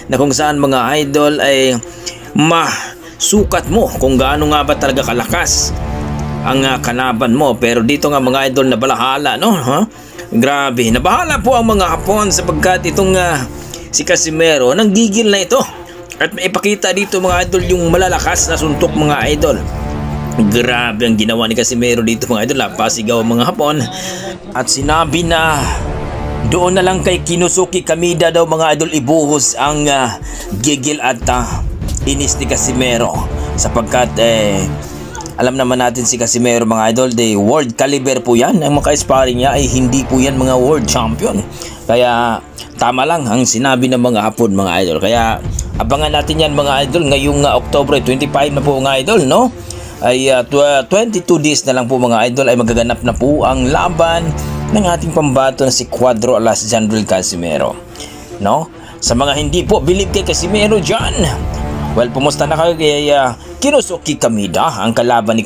na kung saan mga idol ay masukat mo kung gaano nga ba talaga kalakas ang kalaban mo. Pero dito nga mga idol, nabahala, no? Grabe, nabahala po ang mga Hapon sapagkat itong si Casimero nanggigil na ito at maipakita dito mga idol yung malalakas na suntok mga idol. Grabe ang ginawa ni Casimero dito mga idol, napasigaw ang mga Hapon at sinabi na doon na lang kay Kinosuke Kamida daw mga idol ibuhos ang gigil at inis ni Casimero sapagkat alam naman natin si Casimero mga idol, world caliber po yan. Ang mga sparring niya ay hindi po yan mga world champion, kaya tama lang ang sinabi ng mga Hapon mga idol. Kaya abangan natin yan mga idol ngayong October 25 na po mga idol, no? Ay 22 days na lang po mga idol ay magaganap na po ang laban ng ating pambato na si Cuadro alas Janril Casimero, no? Sa mga hindi po believe kay Casimero dyan, well, pumusta na kayo kay Kinosuke Kamida, ang kalaban ni